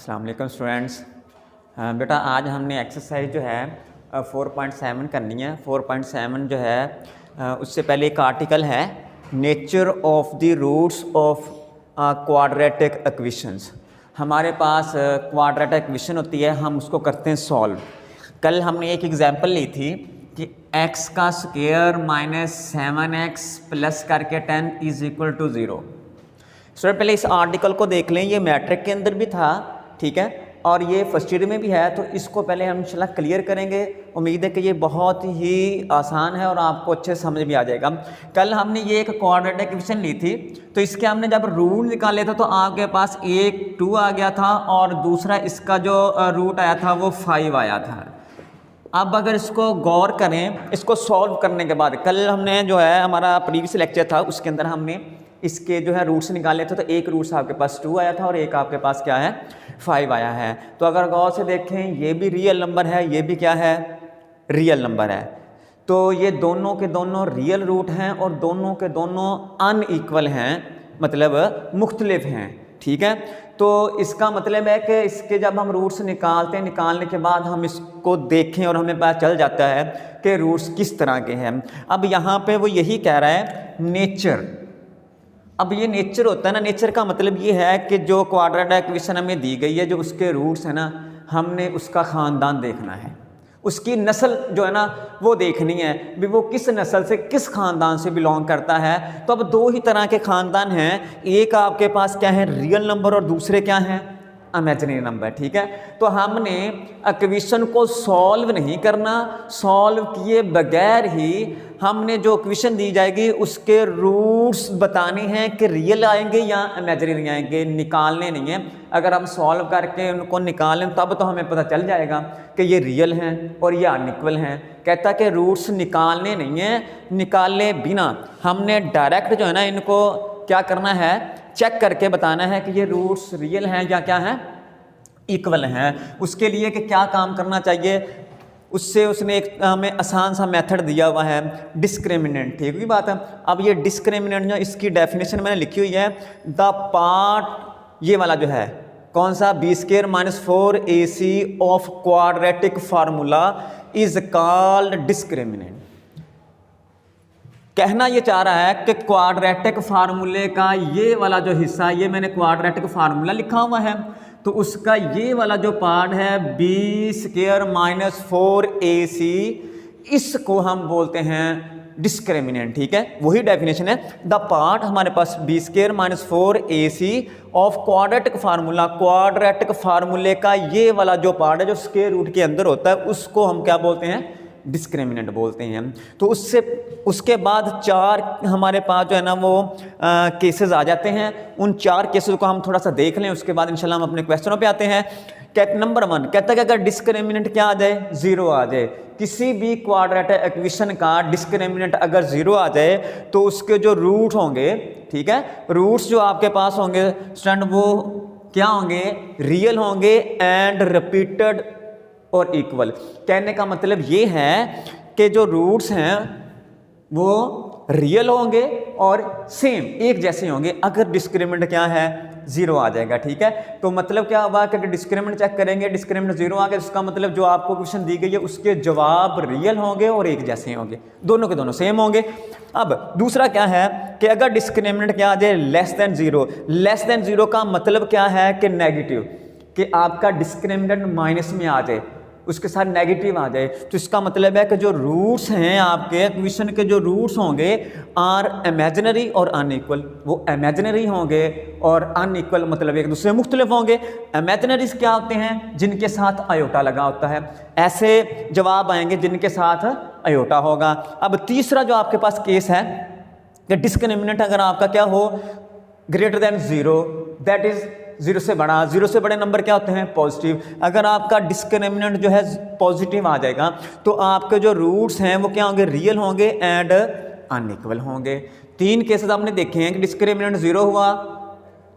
अस्सलाम वालेकुम स्टूडेंट्स। बेटा आज हमने एक्सरसाइज जो है 4.7 करनी है। 4.7 जो है उससे पहले एक आर्टिकल है nature of the roots of quadratic equations. हमारे पास क्वाड्रेटिक इक्वेशन होती है, हम उसको करते हैं सॉल्व। कल हमने एक एग्जांपल ली थी कि x का स्क्वायर माइनस 7x प्लस करके 10 इज इक्वल टू 0। सो पहले इस आर्टिकल को देख लें, ये मैट्रिक के अंदर भी था, ठीक है, और ये फर्स्ट ईयर में भी है, तो इसको पहले हम इंशाल्लाह क्लियर करेंगे। उम्मीद है कि ये बहुत ही आसान है और आपको अच्छे समझ भी आ जाएगा। कल हमने ये एक क्वाड्रेटिक इक्वेशन ली थी, तो इसके हमने जब रूट निकाले थे तो आपके पास एक 2 आ गया था और दूसरा इसका जो रूट आया था वो 5 आया था। अब अगर इसको गौर करें, इसको सॉल्व करने के बाद, कल हमने जो है हमारा प्रीवियस लेक्चर था उसके अंदर हमने इसके जो है रूट्स निकाले थे, तो एक रूट्स आपके पास 2 आया था और एक आपके पास क्या है 5 आया है। तो अगर गौर से देखें, ये भी रियल नंबर है, ये भी क्या है रियल नंबर है, तो ये दोनों के दोनों रियल रूट हैं और दोनों के दोनों अनइक्वल हैं, मतलब मुख्तलिफ हैं, ठीक है। तो इसका मतलब है कि इसके जब हम रूट्स निकालते हैं, निकालने के बाद हम इसको देखें और हमें पता चल जाता है कि रूट्स किस तरह के हैं। अब यहाँ पे वो यही कह रहा है नेचर। अब ये नेचर होता है ना, नेचर का मतलब ये है कि जो क्वाड्रेटिक इक्वेशन हमें दी गई है, जो उसके रूट्स है ना, हमने उसका ख़ानदान देखना है, उसकी नस्ल जो है ना वो देखनी है भी वो किस नस्ल से, किस ख़ानदान से बिलोंग करता है। तो अब 2 ही तरह के ख़ानदान हैं, एक आपके पास क्या है रियल नंबर और दूसरे क्या हैं इमेजिनरी नंबर, ठीक है। तो हमने इक्वेशन को सॉल्व नहीं करना, सॉल्व किए बगैर ही हमने जो इक्वेशन दी जाएगी उसके रूट्स बताने हैं कि रियल आएंगे या इमेजिनरी आएंगे, निकालने नहीं है। अगर हम सॉल्व करके उनको निकालें तब तो हमें पता चल जाएगा कि ये रियल हैं और ये अनइक्वल हैं। कहता कि रूट्स निकालने नहीं है, निकाले बिना हमने डायरेक्ट जो है ना इनको क्या करना है, चेक करके बताना है कि ये रूट्स रियल हैं या क्या हैं इक्वल हैं। उसके लिए कि क्या काम करना चाहिए, उससे उसने एक हमें आसान सा मेथड दिया हुआ है डिस्क्रिमिनेंट, ठीक है बात है। अब ये डिस्क्रिमिनेंट जो इसकी डेफिनेशन मैंने लिखी हुई है, द पार्ट ये वाला जो है कौन सा b² - 4ac of quadratic formula is called discriminant. कहना ये चाह रहा है कि क्वाड्रेटिक फार्मूले का ये वाला जो हिस्सा, ये मैंने क्वाड्रेटिक फार्मूला लिखा हुआ है, तो उसका ये वाला जो पार्ट है b² - 4ac, इसको हम बोलते हैं डिस्क्रिमिनेंट, ठीक है। वही डेफिनेशन है, द पार्ट हमारे पास b² - 4ac of quadratic formula, quadratic फार्मूले का ये वाला जो पार्ट है जो स्क्वायर रूट के अंदर होता है, उसको हम क्या बोलते हैं डिस्क्रिमिनेंट बोलते हैं। तो उसके बाद 4 हमारे पास जो है ना वो केसेस आ जाते हैं। उन 4 केसेस को हम थोड़ा सा देख लें, उसके बाद इंशाल्लाह हम अपने क्वेश्चनों पे आते हैं। नंबर 1 कहता है कि अगर डिस्क्रिमिनेंट क्या आ जाए 0 आ जाए, किसी भी क्वाड्रेटिक इक्वेशन का डिस्क्रिमिनेंट अगर 0 आ जाए तो उसके जो रूट होंगे, ठीक है, रूट्स जो आपके पास होंगे स्टूडेंट वो क्या होंगे रियल होंगे एंड रिपीटेड और इक्वल। कहने का मतलब ये है कि जो रूट्स हैं वो रियल होंगे और सेम एक जैसे होंगे। अगर डिस्क्रिमिनेंट क्या है 0 आ जाएगा, ठीक है। तो मतलब क्या हुआ कि अगर डिस्क्रिमिनेंट चेक करेंगे, डिस्क्रिमिनेंट 0 आ गया, इसका मतलब जो आपको क्वेश्चन दी गई है उसके जवाब रियल होंगे और एक जैसे होंगे, दोनों के दोनों सेम होंगे। अब दूसरा क्या है कि अगर डिस्क्रिमिनेंट क्या आ जाए लेस देन 0, लेस देन 0 का मतलब क्या है कि नेगेटिव, कि आपका डिस्क्रिमिनेंट माइनस में आ जाए, उसके साथ नेगेटिव आ जाए, तो इसका मतलब है कि जो रूट्स हैं आपके इक्वेशन के जो रूट्स होंगे आर इमेजिनरी और अनइक्वल, वो इमेजिनरी होंगे और अनइक्वल मतलब एक दूसरे मुख्तलिफ होंगे। इमेजिनरीज क्या होते हैं जिनके साथ आयोटा लगा होता है, ऐसे जवाब आएंगे जिनके साथ आयोटा होगा। अब तीसरा जो आपके पास केस है कि डिस्क्रिमिनेंट अगर आपका क्या हो ग्रेटर देन 0, दैट इज 0 से बड़ा, 0 से बड़े नंबर क्या होते हैं पॉजिटिव। अगर आपका डिस्क्रिमिनेंट जो है पॉजिटिव आ जाएगा तो आपके जो रूट्स हैं वो क्या होंगे रियल होंगे एंड अनइक्वल होंगे। 3 केसेस आपने देखे हैं कि डिस्क्रिमिनेंट 0 हुआ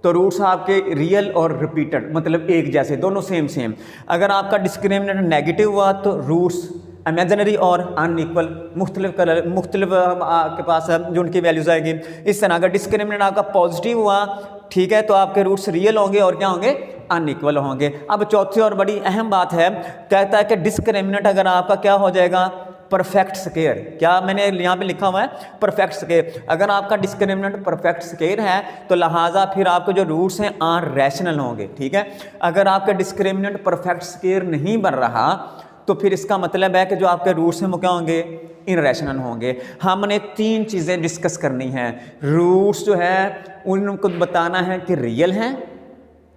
तो रूट्स आपके रियल और रिपीटेड मतलब एक जैसे, दोनों सेम। अगर आपका डिस्क्रिमिनेंट नेगेटिव हुआ तो रूट्स इमेजिनरी और अनइक्वल मुख्तलिफ आपके पास जो उनकी वैल्यूज आएगी। इस तरह अगर डिस्क्रिमिनेंट आपका पॉजिटिव हुआ, ठीक है, तो आपके रूट्स रियल होंगे और क्या होंगे अनइक्वल होंगे। अब चौथी और बड़ी अहम बात है, कहता है कि डिस्क्रिमिनेंट अगर आपका क्या हो जाएगा, परफेक्ट स्केयर। क्या मैंने यहाँ पे लिखा हुआ है, परफेक्ट स्केयर। अगर आपका डिस्क्रिमिनेंट परफेक्ट स्केयर है तो लिहाजा फिर आपके जो रूट्स हैं आर रैशनल होंगे, ठीक है। अगर आपका डिस्क्रिमिनेंट परफेक्ट स्केयर नहीं बन रहा तो फिर इसका मतलब है कि जो आपके रूट्स हैं वो क्या होंगे, इनरैशनल होंगे। हमने 3 चीज़ें डिस्कस करनी हैं। रूट्स जो है उनको बताना है कि रियल हैं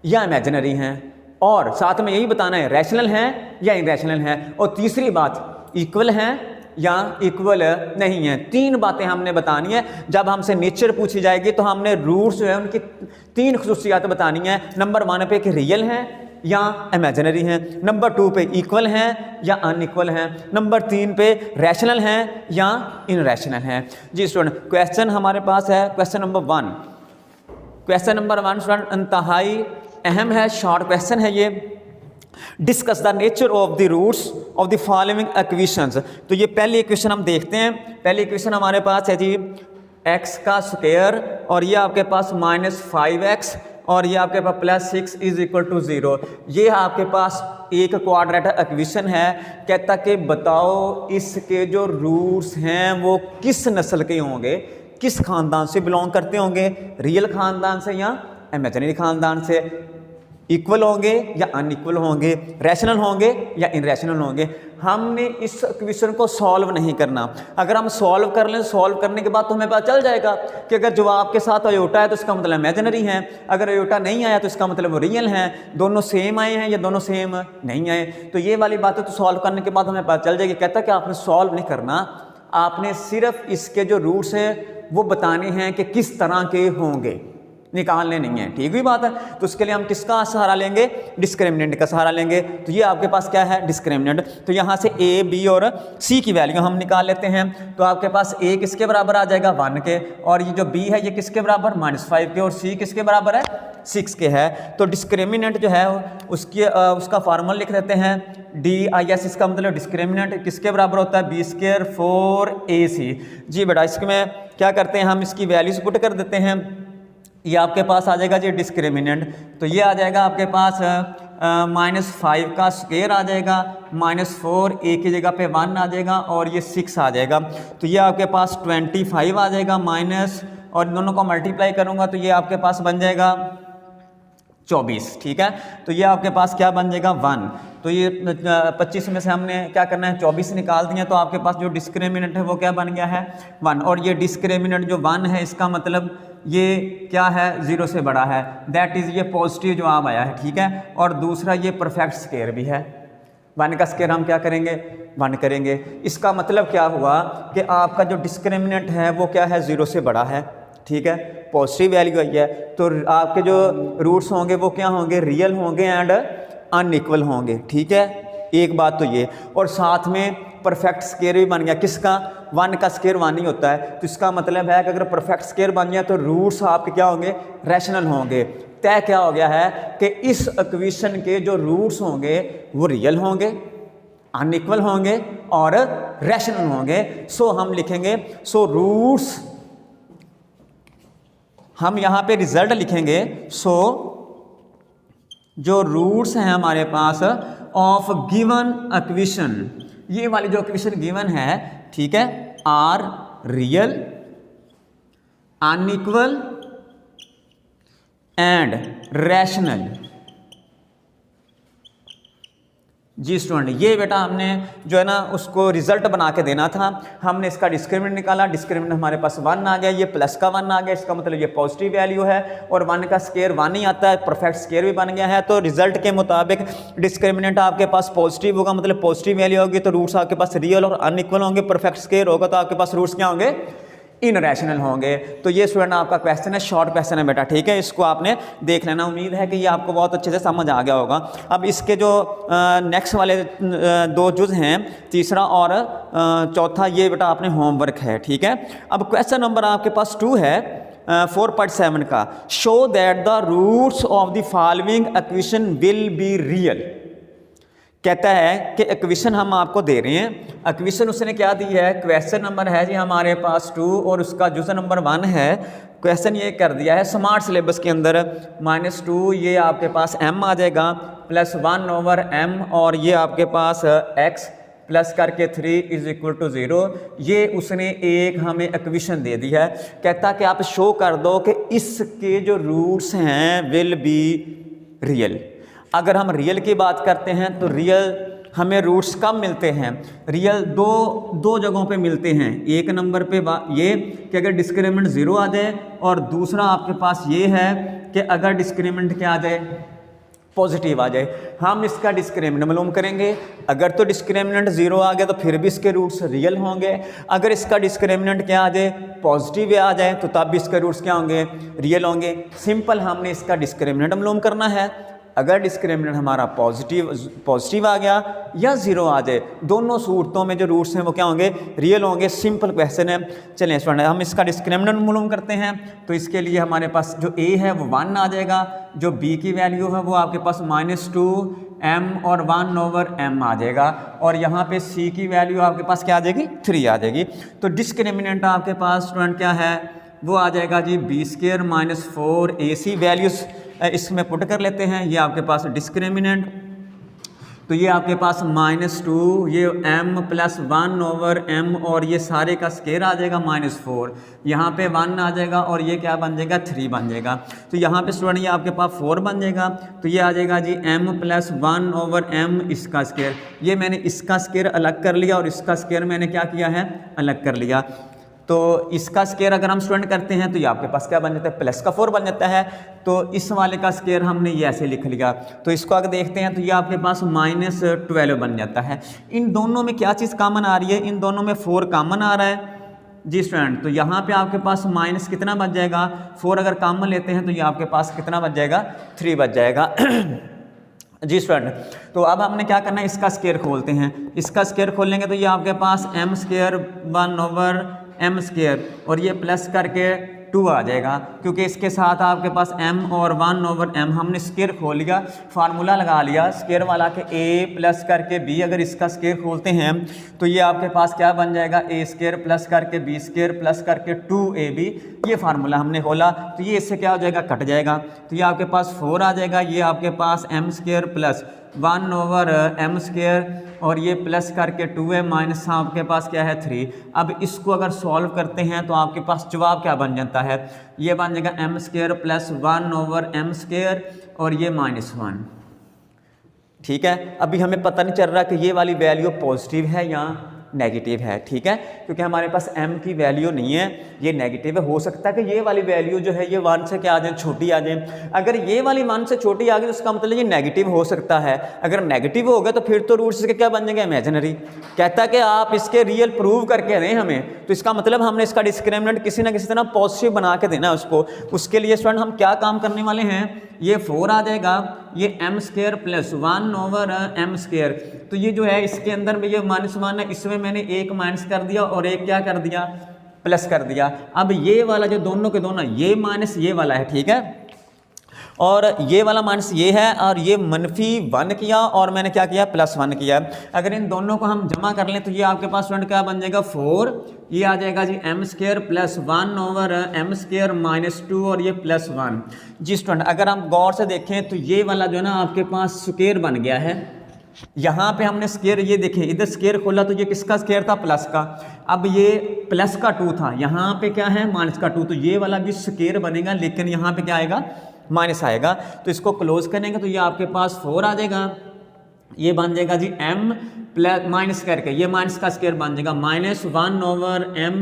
या इमेजिनरी हैं, और साथ में यही बताना है रैशनल हैं या इनरैशनल हैं, और तीसरी बात इक्वल हैं या इक्वल नहीं है। 3 बातें हमने बतानी है। जब हमसे नेचर पूछी जाएगी तो हमने रूट्स जो है उनकी 3 खुसूसियात बतानी है। नंबर 1 पे कि रियल हैं या इमेजिनरी हैं, नंबर 2 पे इक्वल हैं या अनइक्वल हैं, नंबर 3 पे रैशनल हैं या इनरैशनल हैं। जी स्टूडेंट, क्वेश्चन हमारे पास है question number 1। Question number 1 student इंतहाई अहम है, शॉर्ट क्वेश्चन है ये। Discuss the nature of the roots of the following equations. तो ये पहली इक्वेशन हम देखते हैं। पहली इक्वेशन हमारे पास है जी x का स्क्वायर, और ये आपके पास -5x, और ये आपके पास +6 = 0। ये आपके पास एक क्वाड्रेटिक इक्वेशन है। कहता कि बताओ इसके जो रूट्स हैं वो किस नस्ल के होंगे, किस खानदान से बिलोंग करते होंगे, रियल खानदान से या इमेजिनरी खानदान से, इक्वल होंगे या अनइक्वल होंगे, रैशनल होंगे या इनरैशनल होंगे। हमने इस इक्वेशन को सॉल्व नहीं करना। अगर हम सॉल्व कर लें, सॉल्व करने के बाद तो हमें पता चल जाएगा कि अगर जवाब के साथ अयोटा है तो इसका मतलब इमेजिनरी है, अगर अयोटा नहीं आया तो इसका मतलब वो रियल है, दोनों सेम आए हैं या दोनों सेम नहीं आए। तो ये वाली बातें तो सॉल्व करने के बाद हमें पता चल जाएगी। कहता है कि आपने सॉल्व नहीं करना, आपने सिर्फ इसके जो रूट्स हैं वो बताने हैं कि किस तरह के होंगे, निकालने नहीं है। ठीक हुई बात है। तो उसके लिए हम किसका सहारा लेंगे, डिस्क्रिमिनेंट का सहारा लेंगे। तो ये आपके पास क्या है, डिस्क्रिमिनेंट। तो यहाँ से a, b और c की वैल्यू हम निकाल लेते हैं। तो आपके पास a किसके बराबर आ जाएगा, 1 के, और ये जो b है ये किसके बराबर, -5 के, और c किसके बराबर है, 6 के है। तो डिस्क्रिमिनेंट जो है उसका फार्मूला लिख देते हैं, DIS। इसका मतलब डिस्क्रिमिनेंट किसके बराबर होता है, b² 4ac। जी बेटा, इसमें क्या करते हैं, हम इसकी वैल्यूज पुट कर देते हैं। ये आपके पास आ जाएगा जी डिस्क्रिमिनेंट। तो ये आ जाएगा आपके पास -5 का स्क्वायर आ जाएगा, -4 a की जगह पे 1 आ जाएगा, और ये 6 आ जाएगा। तो ये आपके पास 25 आ जाएगा माइनस, और दोनों को मल्टीप्लाई करूँगा तो ये आपके पास बन जाएगा 24। ठीक है। तो ये आपके पास क्या बन जाएगा, 1। तो ये 25 में से हमने क्या करना है, 24 निकाल दिया। तो आपके पास जो डिस्क्रिमिनेंट है वो क्या बन गया है, 1। और ये डिस्क्रिमिनेंट जो 1 है इसका मतलब ये क्या है, 0 से बड़ा है, दैट इज़ ये पॉजिटिव जवाब आया है। ठीक है। और दूसरा ये परफेक्ट स्क्वायर भी है, 1 का स्क्वायर हम क्या करेंगे, 1 करेंगे। इसका मतलब क्या हुआ कि आपका जो डिस्क्रिमिनेंट है वो क्या है, 0 से बड़ा है। ठीक है, पॉजिटिव वैल्यू आई है। तो आपके जो रूट्स होंगे वो क्या होंगे, रियल होंगे एंड अनइक्वल होंगे। ठीक है, एक बात तो ये। और साथ में परफेक्ट स्क्वायर भी बन गया, किसका, 1 का स्क्वायर 1 ही होता है। तो इसका मतलब है कि अगर परफेक्ट स्क्वायर बन गया तो रूट्स आपके क्या होंगे, रैशनल होंगे। तय क्या हो गया है कि इस इक्वेशन के जो रूट्स होंगे वो रियल होंगे, अनइक्वल होंगे और रैशनल होंगे। सो हम लिखेंगे, सो रूट्स, हम यहाँ पे रिजल्ट लिखेंगे। सो जो रूट्स हैं हमारे पास ऑफ गिवन इक्वेशन, ये वाली जो इक्वेशन गिवन है, ठीक है, are real, unequal and rational. जी स्टूडेंट, ये बेटा हमने जो है ना उसको रिजल्ट बना के देना था। हमने इसका डिस्क्रिमिनेंट निकाला, डिस्क्रिमिनेंट हमारे पास 1 आ गया, ये प्लस का 1 आ गया, इसका मतलब ये पॉजिटिव वैल्यू है, और 1 का स्क्वायर 1 ही आता है, परफेक्ट स्क्वायर भी बन गया है। तो रिजल्ट के मुताबिक डिस्क्रिमिनेंट आपके पास पॉजिटिव होगा, मतलब पॉजिटिव वैल्यू होगी, तो रूट्स आपके पास रियल और अनइक्वल होंगे। परफेक्ट स्क्वायर होगा तो आपके पास रूट्स क्या होंगे, इनरैशनल होंगे। तो ये स्टूडेंट आपका क्वेश्चन है, शॉर्ट क्वेश्चन है बेटा। ठीक है, इसको आपने देख लेना। उम्मीद है कि ये आपको बहुत अच्छे से समझ आ गया होगा। अब इसके जो नेक्स्ट वाले 2 जुज़ हैं, तीसरा और चौथा, ये बेटा आपने होमवर्क है। ठीक है। अब क्वेश्चन नंबर आपके पास 2 है 4.7 का, show that the roots of the following equation will be real. कहता है कि इक्वेशन हम आपको दे रहे हैं, इक्वेशन उसने क्या दी है, क्वेश्चन नंबर है जी हमारे पास 2 और उसका यूजर नंबर 1 है। क्वेश्चन ये कर दिया है स्मार्ट सिलेबस के अंदर -2 ये आपके पास m आ जाएगा प्लस 1/m और ये आपके पास x प्लस करके 3 = 0। ये उसने एक हमें इक्वेशन दे दी है। कहता कि आप शो कर दो कि इसके जो रूट्स हैं विल बी रियल। अगर हम रियल की बात करते हैं तो रियल हमें रूट्स कब मिलते हैं, रियल दो जगहों पे मिलते हैं। एक नंबर पे ये कि अगर डिस्क्रिमिनेंट 0 आ जाए और दूसरा आपके पास ये है कि अगर डिस्क्रिमिनेंट क्या आ जाए, पॉजिटिव आ जाए। हम इसका डिस्क्रिमिनेंट मालूम करेंगे। अगर तो डिस्क्रिमिनेंट 0 आ गया तो फिर भी इसके रूट्स रियल होंगे। अगर इसका डिस्क्रिमिनेंट क्या आ जाए, पॉजिटिव आ जाए, तो तब भी इसके रूट्स क्या होंगे, रियल होंगे। सिंपल हमने इसका डिस्क्रिमिनेंट मालूम करना है। अगर डिस्क्रिमिनेंट हमारा पॉजिटिव आ गया या 0 आ जाए, दोनों सूरतों में जो रूट्स हैं वो क्या होंगे, रियल होंगे। सिंपल क्वेश्चन है। चलें स्टूडेंट हम इसका डिस्क्रिमिनेंट मालूम करते हैं। तो इसके लिए हमारे पास जो a है वो 1 आ जाएगा, जो b की वैल्यू है वो आपके पास -2m और 1/m आ जाएगा, और यहाँ पे c की वैल्यू आपके पास क्या आ जाएगी, 3 आ जाएगी। तो डिस्क्रिमिनेंट आपके पास स्टूडेंट क्या है, वो आ जाएगा जी b² - 4ac वैल्यूज़ इसमें पुट कर लेते हैं। ये आपके पास डिस्क्रिमिनेंट, तो ये आपके पास -2 ये m प्लस 1/m और ये सारे का स्केयर आ जाएगा -4, यहाँ पे 1 आ जाएगा और ये क्या बन जाएगा, 3 बन जाएगा। तो यहाँ पे स्टूडेंट ये आपके पास 4 बन जाएगा। तो ये आ जाएगा जी m प्लस 1/m इसका स्केयर। ये मैंने इसका स्केयर अलग कर लिया और इसका स्केयर मैंने क्या किया है, अलग कर लिया। तो इसका स्केयर अगर हम स्टूडेंट करते हैं तो ये आपके पास क्या बन जाता है, +4 बन जाता है। तो इस वाले का स्केयर हमने ये ऐसे लिख लिया। तो इसको अगर देखते हैं तो ये आपके पास -12 बन जाता है। इन दोनों में क्या चीज़ कॉमन आ रही है, इन दोनों में 4 कॉमन आ रहा है जी स्टूडेंट। तो यहाँ पे आपके पास माइनस कितना बच जाएगा, 4 अगर कॉमन लेते हैं तो ये आपके पास कितना बच जाएगा, 3 बच जाएगा जी स्टूडेंट। तो अब हमने क्या करना है, इसका स्केयर खोलते हैं। इसका स्केयर खोलेंगे तो ये आपके पास m² 1/m² और ये प्लस करके 2 आ जाएगा, क्योंकि इसके साथ आपके पास m और 1/m हमने स्केयर खोल लिया, फार्मूला लगा लिया स्केयर वाला के a प्लस करके b। अगर इसका स्केयर खोलते हैं तो ये आपके पास क्या बन जाएगा, a² प्लस करके b² प्लस करके 2ab। ये फार्मूला हमने खोला तो ये इससे क्या हो जाएगा, कट जाएगा। तो ये आपके पास 4 आ जाएगा, ये आपके पास m² प्लस 1/m² और ये प्लस करके 2 है माइनस आपके पास क्या है 3। अब इसको अगर सॉल्व करते हैं तो आपके पास जवाब क्या बन जाता है, ये बन जाएगा m² प्लस 1/m² और ये -1। ठीक है, अभी हमें पता नहीं चल रहा कि ये वाली वैल्यू पॉजिटिव है या नेगेटिव है। ठीक है, क्योंकि हमारे पास m की वैल्यू नहीं है, ये नेगेटिव है। हो सकता है कि ये वाली वैल्यू जो है ये 1 से क्या आ जाए, छोटी आ जाए। अगर ये वाली 1 से छोटी आ गई तो उसका मतलब ये नेगेटिव हो सकता है। अगर नेगेटिव हो गया तो फिर तो रूट्स के क्या बन जाएंगे, इमेजिनरी। कहता है कि आप इसके रियल प्रूव करके दें हमें, तो इसका मतलब हमने इसका डिस्क्रिमिनेंट किसी ना किसी तरह पॉजिटिव बना के देना है उसको। उसके लिए स्टूडेंट हम क्या काम करने वाले हैं, ये 4 आ जाएगा, ये m² प्लस 1/m²। तो ये जो है इसके अंदर में ये -1 है, इसमें मैंने एक माइनस कर दिया और एक क्या कर दिया, प्लस कर दिया। अब ये वाला जो दोनों के दोनों ये माइनस ये वाला है, ठीक है, और ये वाला माइनस ये है और ये -1 किया और मैंने क्या किया, +1 किया। अगर इन दोनों को हम जमा कर लें तो ये आपके पास स्टूडेंट क्या बन जाएगा, 4। ये आ जाएगा जी m² प्लस 1/m² -2 और ये +1 जी स्टूडेंट। अगर हम गौर से देखें तो ये वाला जो है ना आपके पास स्क्वायर बन गया है। यहाँ पे हमने स्क्वायर, ये देखें इधर स्क्वायर खोला तो ये किसका स्क्वायर था, प्लस का। अब ये प्लस का 2 था, यहाँ पे क्या है, माइनस का 2। तो ये वाला भी स्क्वायर बनेगा, लेकिन यहाँ पे क्या आएगा, माइनस आएगा। तो इसको क्लोज करेंगे तो ये आपके पास 4 आ जाएगा। ये बन जाएगा जी m प्लस माइनस करके ये माइनस का स्क्वायर बन जाएगा -1/m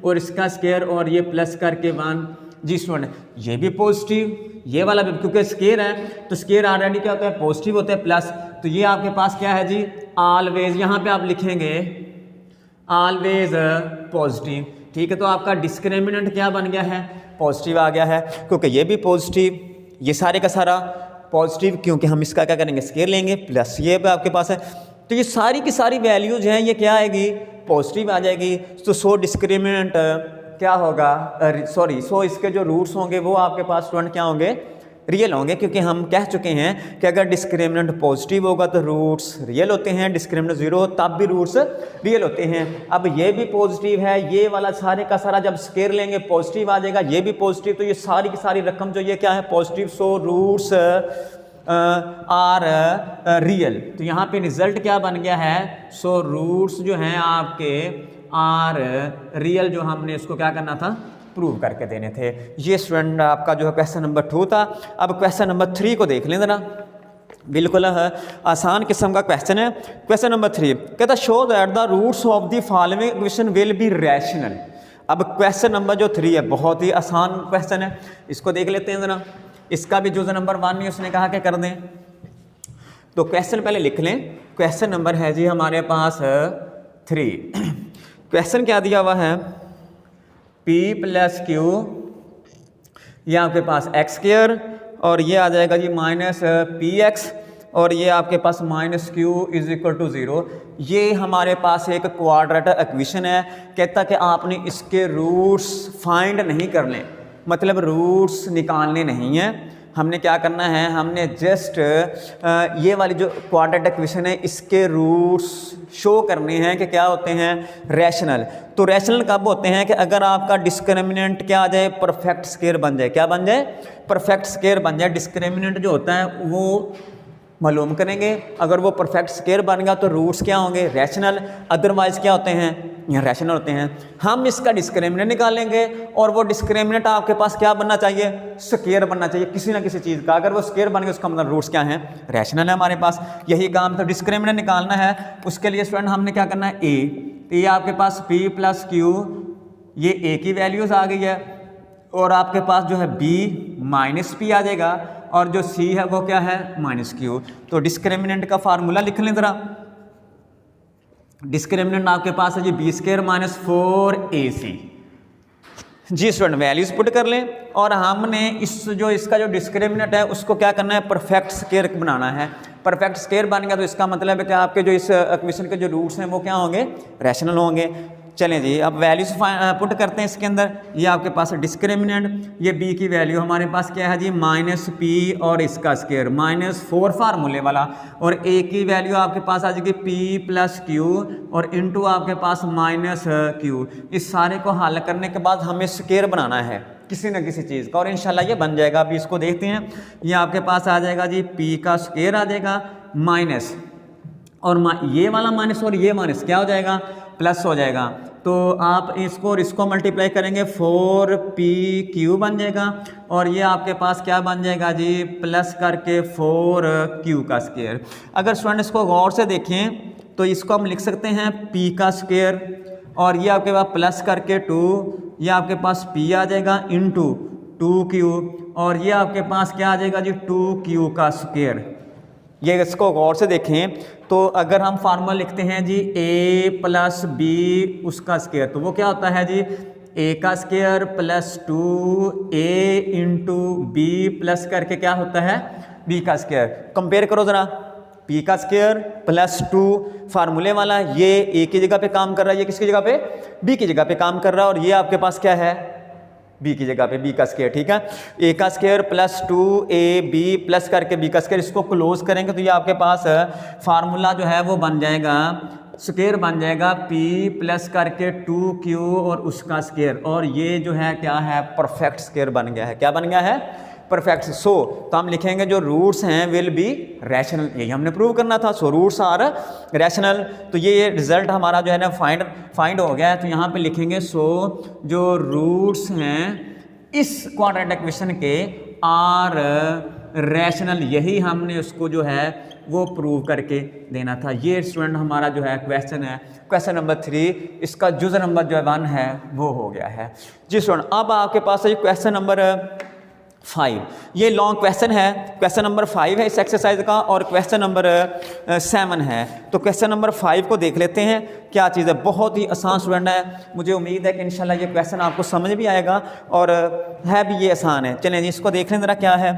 और इसका स्क्वायर और ये प्लस करके 1 जी स्टूडेंट। ये भी पॉजिटिव, ये वाला भी, क्योंकि स्क्वायर है तो स्क्वायर ऑलरेडी क्या होता है, पॉजिटिव होता है, प्लस। तो ये आपके पास क्या है जी, ऑलवेज, यहाँ पे आप लिखेंगे ऑलवेज पॉजिटिव। ठीक है, तो आपका डिस्क्रिमिनेंट क्या बन गया है, पॉजिटिव आ गया है, क्योंकि ये भी पॉजिटिव, ये सारे का सारा पॉजिटिव, क्योंकि हम इसका क्या करेंगे, स्क्वायर लेंगे, प्लस ये भी आपके पास है। तो ये सारी की सारी वैल्यूज हैं, ये क्या आएगी, पॉजिटिव आ जाएगी। तो सो डिस्क्रिमिनेंट क्या होगा, सॉरी, सो इसके जो रूट्स होंगे वो आपके पास स्टूडेंट क्या होंगे, रियल होंगे, क्योंकि हम कह चुके हैं कि अगर डिस्क्रिमिनेंट पॉजिटिव होगा तो रूट्स रियल होते हैं, डिस्क्रिमिनेंट जीरो हो तब भी रूट्स रियल होते हैं। अब ये भी पॉजिटिव है, ये वाला सारे का सारा जब स्केयर लेंगे पॉजिटिव आ जाएगा, ये भी पॉजिटिव, तो ये सारी की सारी रकम जो ये क्या है positive, so roots are real. तो यहाँ पे रिजल्ट क्या बन गया है, सो रूट्स जो हैं आपके आर रियल, जो हमने इसको क्या करना था, प्रूव करके देने थे। ये स्टूडेंट आपका जो है क्वेश्चन नंबर 2 था। अब क्वेश्चन नंबर 3 को देख लें जरा, बिल्कुल आसान किस्म का क्वेश्चन है। क्वेश्चन नंबर 3 कहता show that the roots of the following equation will be rational. अब क्वेश्चन नंबर जो 3 है बहुत ही आसान क्वेश्चन है, इसको देख लेते हैं जरा। इसका भी जो नंबर 1 में उसने कहा कि कर दें, तो क्वेश्चन पहले लिख लें। क्वेश्चन नंबर है जी हमारे पास 3। क्वेश्चन क्या दिया हुआ है, P प्लस क्यू, ये आपके पास एक्स स्क्वायर और ये आ जाएगा जी माइनस पी एक्स और ये आपके पास minus q is equal to 0। ये हमारे पास एक क्वाड्रेटिक इक्वेशन है। कहता कि आपने इसके रूट्स फाइंड नहीं करने, मतलब रूट्स निकालने नहीं है, हमने क्या करना है, हमने जस्ट ये वाली जो क्वाड्रेटिक इक्वेशन है इसके रूट्स शो करने हैं कि क्या होते हैं, रैशनल। तो रैशनल कब होते हैं कि अगर आपका डिस्क्रिमिनेंट क्या आ जाए, परफेक्ट स्क्वायर बन जाए। क्या बन जाए, परफेक्ट स्क्वायर बन जाए। डिस्क्रिमिनेंट जो होता है वो मालूम करेंगे, अगर वो परफेक्ट स्क्वायर बन गया तो रूट्स क्या होंगे, रैशनल, अदरवाइज क्या होते हैं, यहाँ रैशनल होते हैं। हम इसका डिस्क्रिमिनेंट निकालेंगे और वो डिस्क्रिमिनेंट आपके पास क्या बनना चाहिए, स्क्वायर बनना चाहिए किसी ना किसी चीज़ का। अगर वो स्क्वायर बन गया उसका मतलब रूट्स क्या हैं, रैशनल है हमारे पास। यही काम तो डिस्क्रिमिनेंट निकालना है। उसके लिए स्टूडेंट हमने क्या करना है, ये आपके पास P प्लस क्यू, ये A की वैल्यूज़ आ गई है और आपके पास जो है B माइनस P आ जाएगा और जो C है वो क्या है, माइनस क्यू। तो डिस्क्रिमिनेंट का फार्मूला लिख लें ज़रा। डिस्क्रिमिनेंट आपके पास है जी बी स्क्वायर माइनस 4AC। जी स्टूडेंट वैल्यूज पुट कर लें और हमने इसका जो डिस्क्रिमिनेंट है उसको क्या करना है, परफेक्ट स्क्वायर बनाना है। परफेक्ट स्क्वायर बन गया तो इसका मतलब है कि आपके जो इस इक्वेशन के जो रूट्स हैं वो क्या होंगे, रैशनल होंगे। चलें जी अब वैल्यूज पुट करते हैं इसके अंदर। ये आपके पास डिस्क्रिमिनेंट, ये b की वैल्यू हमारे पास क्या है जी माइनस पी और इसका स्क्वायर -4 फार्मूले वाला, और a की वैल्यू आपके पास आ जाएगी p प्लस क्यू और इनटू आपके पास माइनस क्यू। इस सारे को हल करने के बाद हमें स्क्वायर बनाना है किसी न किसी चीज़ का और इंशाल्लाह ये बन जाएगा। अभी इसको देखते हैं। ये आपके पास आ जाएगा जी p का स्क्वायर आ जाएगा माइनस और ये वाला माइनस और ये माइनस क्या हो जाएगा, प्लस हो जाएगा। तो आप इसको और इसको मल्टीप्लाई करेंगे 4pq बन जाएगा और ये आपके पास क्या बन जाएगा जी प्लस करके 4q का स्क्वायर। अगर स्टूडेंट इसको गौर से देखें तो इसको हम लिख सकते हैं p का स्क्वायर और ये आपके पास प्लस करके 2, ये आपके पास p आ जाएगा इंटू 2q और ये आपके पास क्या आ जाएगा जी 2q का स्क्वायर। ये इसको गौर से देखें तो अगर हम फार्मूला लिखते हैं जी a प्लस b उसका स्क्वायर, तो वो क्या होता है जी a का square plus 2a into b plus करके क्या होता है b का स्क्वायर। कंपेयर करो ज़रा, p का स्क्वायर प्लस 2 फार्मूले वाला, ये a की जगह पे काम कर रहा है, ये किसकी जगह पे, b की जगह पे काम कर रहा है, और ये आपके पास क्या है b की जगह पे b का स्क्वायर। ठीक है, a का स्क्वायर प्लस 2ab प्लस करके b का स्क्वायर, इसको क्लोज करेंगे तो ये आपके पास फार्मूला जो है वो बन जाएगा, स्क्वायर बन जाएगा p प्लस करके 2q और उसका स्क्वायर, और ये जो है क्या है परफेक्ट स्क्वायर बन गया है। क्या बन गया है, परफेक्ट। सो तो हम लिखेंगे जो रूट्स हैं विल बी रैशनल, यही हमने प्रूव करना था। So roots are rational. तो ये रिजल्ट हमारा जो है ना फाइंड हो गया है। तो यहाँ पे लिखेंगे सो जो रूट्स हैं इस क्वाड्रेटिक इक्वेशन के आर रैशनल, यही हमने उसको जो है वो प्रूव करके देना था। ये स्टूडेंट हमारा जो है क्वेश्चन है, क्वेश्चन नंबर 3, इसका जुज़ नंबर जो है 1 है वो हो गया है। जी स्टूडेंट अब आपके पास है क्वेश्चन नंबर 5। ये लॉन्ग क्वेश्चन है, क्वेश्चन नंबर 5 है इस एक्सरसाइज का और क्वेश्चन नंबर 7 है। तो क्वेश्चन नंबर 5 को देख लेते हैं क्या चीज़ है। बहुत ही आसान स्टूडेंट है, मुझे उम्मीद है कि इंशाल्लाह ये क्वेश्चन आपको समझ भी आएगा और है भी ये आसान है। चलें जी इसको देख लें ज़रा क्या है।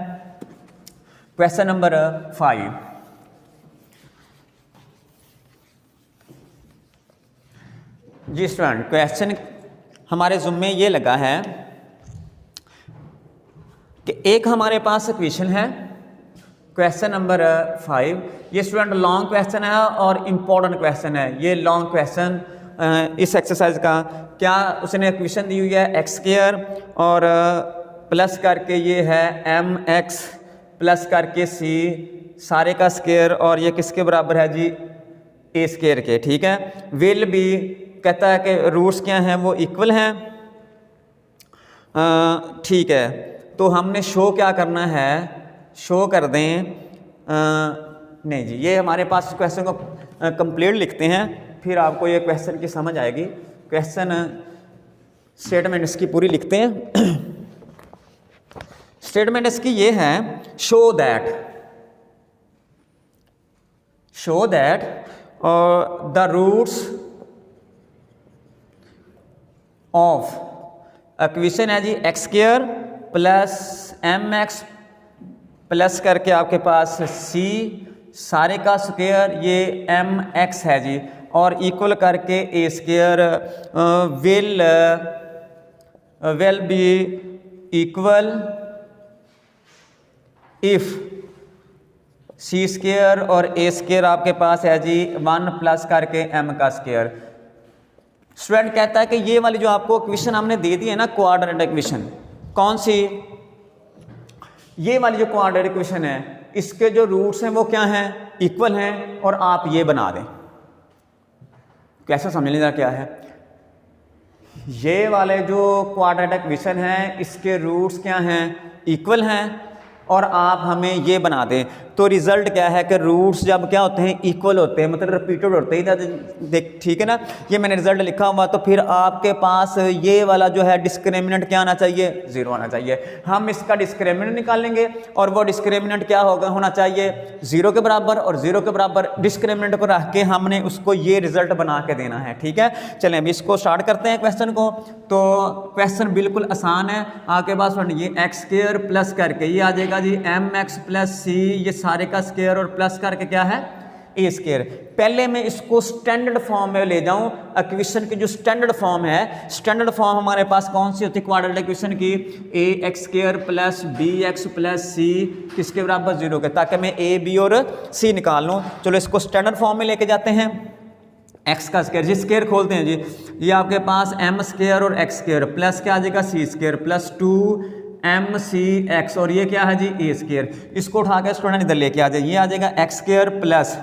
क्वेश्चन नंबर 5, जी स्टूडेंट क्वेश्चन हमारे ज़ुम्मे ये लगा है कि एक हमारे पास क्वेश्चन है, क्वेश्चन नंबर 5। ये स्टूडेंट लॉन्ग क्वेश्चन है और इम्पोर्टेंट क्वेश्चन है। ये लॉन्ग क्वेश्चन इस एक्सरसाइज का क्या उसने क्वेश्चन दी हुई है एक्स स्क्वायर और प्लस करके ये है एम एक्स प्लस करके सी सारे का स्क्वायर और ये किसके बराबर है जी ए स्क्वायर के। ठीक है, विल बी कहता है कि रूट्स क्या हैं वो इक्वल हैं। ठीक है, तो हमने शो क्या करना है, शो कर दें नहीं जी, ये हमारे पास क्वेश्चन को कंप्लीट लिखते हैं फिर आपको ये क्वेश्चन की समझ आएगी। क्वेश्चन स्टेटमेंट इसकी पूरी लिखते हैं। स्टेटमेंट इसकी ये है, show that the roots of question है जी x square plus m x plus करके आपके पास सी सारे का स्क्वायर ये एम एक्स है जी और इक्वल करके a square will be equal if c square और ए स्क्वायर आपके पास है जी 1 प्लस करके एम का स्क्वायर। स्टूडेंट कहता है कि ये वाली जो आपको इक्वेशन हमने दे दी है ना क्वाड्रेटिक इक्वेशन, कौन सी, ये वाली जो क्वाड्रेटिक इक्वेशन है इसके जो रूट्स हैं वो क्या हैं, इक्वल हैं और आप ये बना दें। कैसा समझ लीजिए क्या है, ये वाले जो क्वाड्रेटिक इक्वेशन है इसके रूट्स क्या हैं, इक्वल हैं और आप हमें ये बना दें। तो रिजल्ट क्या है कि रूट्स जब क्या होते हैं, इक्वल होते हैं, मतलब रिपीटेड होते हैं। देख ठीक है ना, ये मैंने रिजल्ट लिखा हुआ, तो फिर आपके पास ये वाला जो है डिस्क्रिमिनेंट क्या आना चाहिए, 0 आना चाहिए। हम इसका डिस्क्रिमिनेंट निकालेंगे और वो डिस्क्रिमिनेंट क्या होना चाहिए, 0 के बराबर, और 0 के बराबर डिस्क्रिमिनेंट को रख के हमने उसको ये रिजल्ट बना के देना है। ठीक है, चलें अभी इसको स्टार्ट करते हैं क्वेश्चन को। तो क्वेश्चन बिल्कुल आसान है। आपके पास ये एक्स स्क्वायर प्लस करके ये आ जाएगा जी एम एक्स प्लस सी, ये सारे का स्क्वायर और प्लस करके क्या है ए स्क्वायर। पहले मैं इसको स्टैंडर्ड फॉर्म में ले जाऊं, इक्वेशन की जो स्टैंडर्ड फॉर्म है, स्टैंडर्ड फॉर्म हमारे पास कौन सी होती है क्वाड्रेटिक इक्वेशन की, a x square plus b x plus c किसके बराबर 0 के, ताकि मैं ए बी और सी निकाल लूं। चलो इसको स्टैंडर्ड फॉर्म में लेके जाते हैं। एक्स का स्क्वायर, जी स्क्वायर खोलते हैं जी, ये आपके पास एम स्क्वायर और एक्स स्क्वायर प्लस क्या आ जाएगा c square plus 2 m c x और ये क्या है जी ए स्क्वायर। इसको उठा के स्टूडेंट इधर लेके आ जाए, ये आ जाएगा एक्स स्क्वायर प्लस,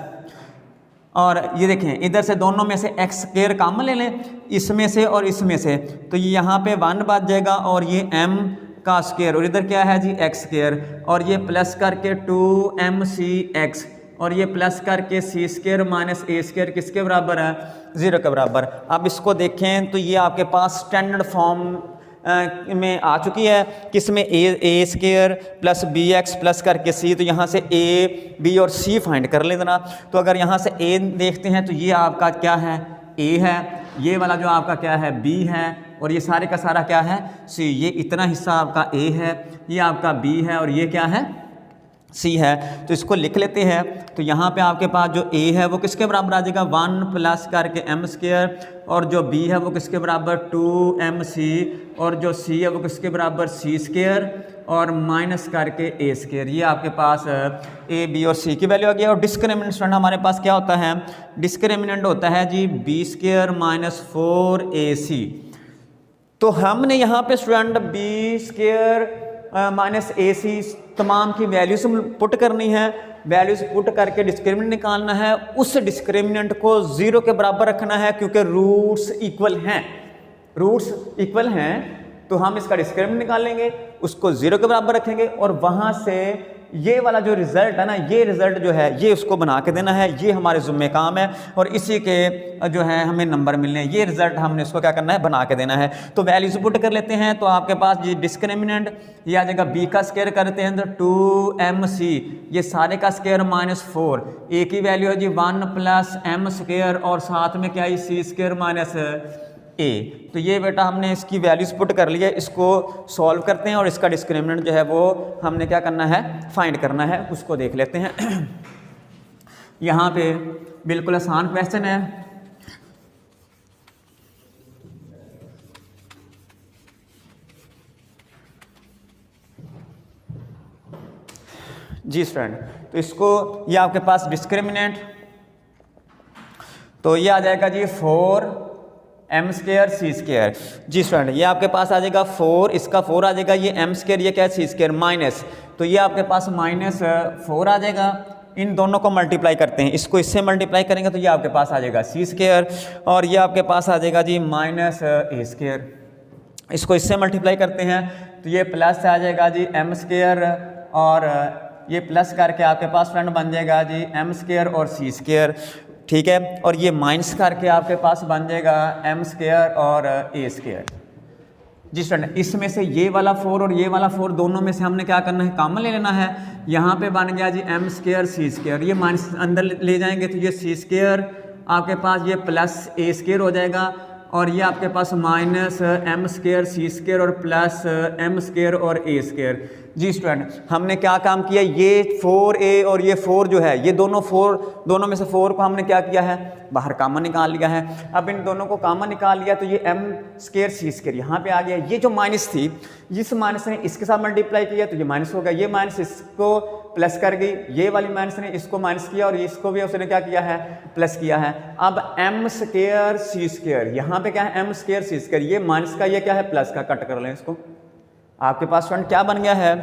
और ये देखें इधर से दोनों में से एक्स स्क्वायर कॉमन ले लें, इसमें से और इसमें से, तो ये यहाँ पे 1 बच जाएगा और ये m का स्क्वायर और इधर क्या है जी एक्स स्क्वायर और ये प्लस करके 2 सी एक्स और ये प्लस करके सी स्क्वायर माइनस ए स्क्वायर किसके बराबर है, 0 के बराबर। अब इसको देखें तो ये आपके पास स्टैंडर्ड फॉर्म में आ चुकी है, किसमें a square plus b x plus करके सी, तो यहाँ से ए बी और सी फाइंड कर लें जना। तो अगर यहाँ से ए देखते हैं तो ये आपका क्या है, ए है, ये वाला जो आपका क्या है बी है और ये सारे का सारा क्या है सी। ये इतना हिस्सा आपका ए है, ये आपका बी है और ये क्या है सी है। तो इसको लिख लेते हैं। तो यहाँ पे आपके पास जो ए है वो किसके बराबर आ जाएगा 1 प्लस करके एम स्क्वायर और जो बी है वो किसके बराबर 2 सी और जो सी है वो किसके बराबर सी स्क्वायर और माइनस करके ए स्क्वायर। ये आपके पास ए बी और सी की वैल्यू आ गई। और डिस्क्रिमिनेंट हमारे पास क्या होता है, डिस्क्रिमिनेंट होता है जी बी स्क्वायर माइनस 4ac। तो हमने यहाँ पे स्टूडेंट बी स्क्वायर माइनस ए सी तमाम की वैल्यूज पुट करनी है, वैल्यूज पुट करके डिस्क्रिमिनेंट निकालना है। उस डिस्क्रिमिनेंट को 0 के बराबर रखना है क्योंकि रूट्स इक्वल हैं, रूट्स इक्वल हैं तो हम इसका डिस्क्रिमिनेंट निकालेंगे, उसको 0 के बराबर रखेंगे और वहाँ से ये वाला जो रिजल्ट है ना, ये रिजल्ट जो है ये उसको बना के देना है। ये हमारे ज़िम्मे काम है और इसी के जो है हमें नंबर मिलने हैं। ये रिजल्ट हमने इसको क्या करना है, बना के देना है। तो वैल्यूज पुट कर लेते हैं। तो आपके पास ये डिस्क्रिमिनेंट ये आ जाएगा बी का स्क्वायर करते हैं तो 2mc, ये सारे का स्क्वायर माइनस 4, ए की वैल्यू है जी 1 प्लस एम स्क्वायर और साथ में क्या है सी स्क्वायर माइनस ए। तो ये बेटा हमने इसकी वैल्यूज पुट कर लिया, इसको सॉल्व करते हैं और इसका डिस्क्रिमिनेंट जो है वो हमने क्या करना है, फाइंड करना है। उसको देख लेते हैं। यहाँ पे बिल्कुल आसान क्वेश्चन है। जी स्टूडेंट, तो इसको ये आपके पास डिस्क्रिमिनेंट, तो ये आ जाएगा जी 4m² c²। जी स्टूडेंट, ये आपके पास आ जाएगा 4, इसका 4 आ जाएगा, ये m², ये क्या है c², माइनस, तो ये आपके पास -4 आ जाएगा। इन दोनों को मल्टीप्लाई करते हैं, इसको इससे मल्टीप्लाई करेंगे तो ये आपके पास आ जाएगा c², और ये आपके पास आ जाएगा जी -a²। इसको इससे मल्टीप्लाई करते हैं तो ये प्लस आ जाएगा जी m², और ये प्लस करके आपके पास फ्रेंड बन जाएगा जी m² और c², ठीक है, और ये माइनस करके आपके पास बन जाएगा m² और a²। जी स्टूडेंट, इसमें से ये वाला 4 और ये वाला 4 दोनों में से हमने क्या करना है, कॉमन ले लेना है। यहाँ पे बन गया जी m² c², ये माइनस अंदर ले जाएंगे तो ये c² आपके पास ये प्लस a² हो जाएगा, और ये आपके पास -m² c² और प्लस m² और a²। जी स्टूडेंट, हमने क्या काम किया, ये 4a और ये 4 जो है, ये दोनों में से 4 को हमने क्या किया है, बाहर कॉमन निकाल लिया है। अब इन दोनों को कॉमन निकाल लिया तो ये m² c² यहाँ पे आ गया। ये जो माइनस थी, इस माइनस ने इसके साथ मल्टीप्लाई किया तो ये माइनस हो गया, ये माइनस इसको प्लस कर गई, ये वाली माइनस ने इसको माइनस किया और इसको भी उसने क्या किया है, प्लस किया है। अब m² c², यहाँ पे क्या है m² c², ये माइनस का ये क्या है प्लस का, कट कर लें इसको। आपके पास फ्रेंड क्या बन गया है,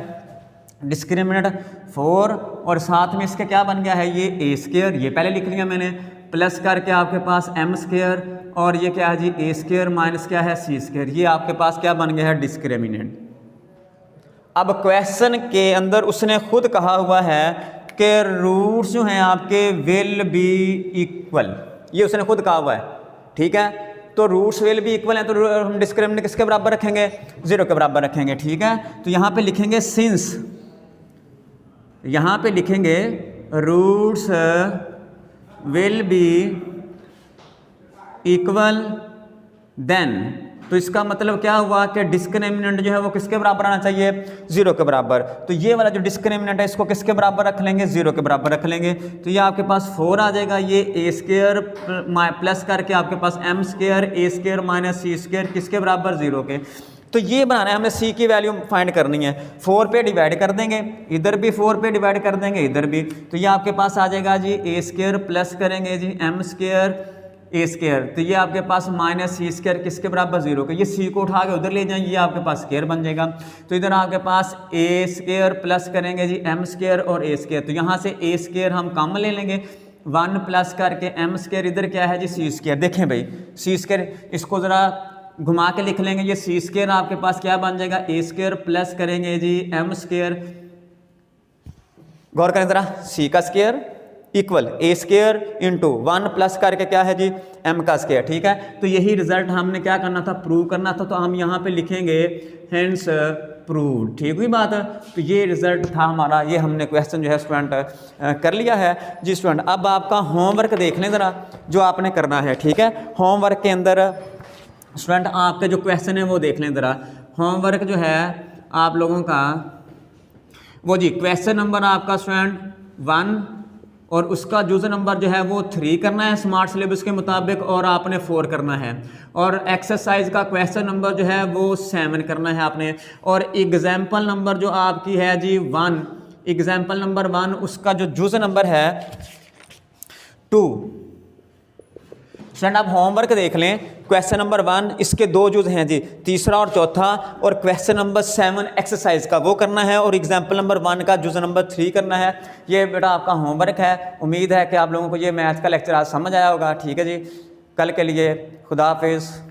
डिस्क्रिमिनेंट 4, और साथ में इसके क्या बन गया है, ये a², ये पहले लिख लिया मैंने, प्लस करके आपके पास m², और ये क्या है जी a² माइनस क्या है c², ये आपके पास क्या बन गया है, डिस्क्रिमिनेंट। अब क्वेश्चन के अंदर उसने खुद कहा हुआ है कि रूट्स जो हैं आपके विल बी इक्वल, ये उसने खुद कहा हुआ है, ठीक है। तो रूट्स विल भी इक्वल हैं तो हम डिस्क्रिमिनेंट किसके बराबर रखेंगे, 0 के बराबर रखेंगे, ठीक है। तो यहाँ पे लिखेंगे सिंस, यहाँ पे लिखेंगे roots will be equal then, तो इसका मतलब क्या हुआ कि डिस्क्रिमिनेंट जो है वो किसके बराबर आना चाहिए, 0 के बराबर। तो ये वाला जो डिस्क्रिमिनेंट है इसको किसके बराबर रख लेंगे, 0 के बराबर रख लेंगे। तो ये आपके पास 4 आ जाएगा, ये a² प्लस करके आपके पास m² a² माइनस c² किसके बराबर, 0 के। तो ये बनाना है हमें, c की वैल्यू फाइंड करनी है। 4 पे डिवाइड कर देंगे, इधर भी 4 पे डिवाइड कर देंगे, इधर भी, तो ये आपके पास आ जाएगा जी a² प्लस करेंगे जी m² a², तो ये आपके पास माइनस c² किसके बराबर, 0 के। ये c को उठा के उधर ले जाएंगे, ये आपके पास स्क्वायर बन जाएगा। तो इधर आपके पास a² प्लस करेंगे जी m² और a², तो यहाँ से a² हम कॉमन ले लेंगे, 1 प्लस करके m², इधर क्या है जी c²। देखें भाई c², इसको ज़रा घुमा के लिख लेंगे, ये c² आपके पास क्या बन जाएगा, a² प्लस करेंगे जी m², गौर करें ज़रा, c का square equal a² into 1 plus करके क्या है जी m का स्क्वायर, ठीक है। तो यही रिजल्ट हमने क्या करना था, प्रूव करना था, तो हम यहाँ पे लिखेंगे हेंस प्रूव्ड, ठीक हुई बात। तो ये रिजल्ट था हमारा, ये हमने क्वेश्चन जो है स्टूडेंट कर लिया है। जी स्टूडेंट, अब आपका होमवर्क देख लें ज़रा जो आपने करना है, ठीक है। होमवर्क के अंदर स्टूडेंट आपके जो क्वेश्चन है वो देख लें ज़रा। होमवर्क जो है आप लोगों का वो जी क्वेश्चन नंबर आपका स्टूडेंट 1 और उसका यूज़र नंबर जो है वो 3 करना है स्मार्ट सिलेबस के मुताबिक, और आपने 4 करना है। और एक्सरसाइज का क्वेश्चन नंबर जो है वो 7 करना है आपने। और एग्जाम्पल नंबर जो आपकी है जी 1, एग्जाम्पल नंबर 1 उसका जो यूज़र नंबर है 2। स्टूडेंट आप होमवर्क देख लें, क्वेश्चन नंबर 1 इसके 2 यूज हैं जी, तीसरा और चौथा, और क्वेश्चन नंबर 7 एक्सरसाइज का वो करना है, और एग्जाम्पल नंबर 1 का यूजर नंबर 3 करना है। ये बेटा आपका होमवर्क है। उम्मीद है कि आप लोगों को ये मैथ का लेक्चर आज समझ आया होगा, ठीक है जी। कल के लिए खुदा हाफिज़।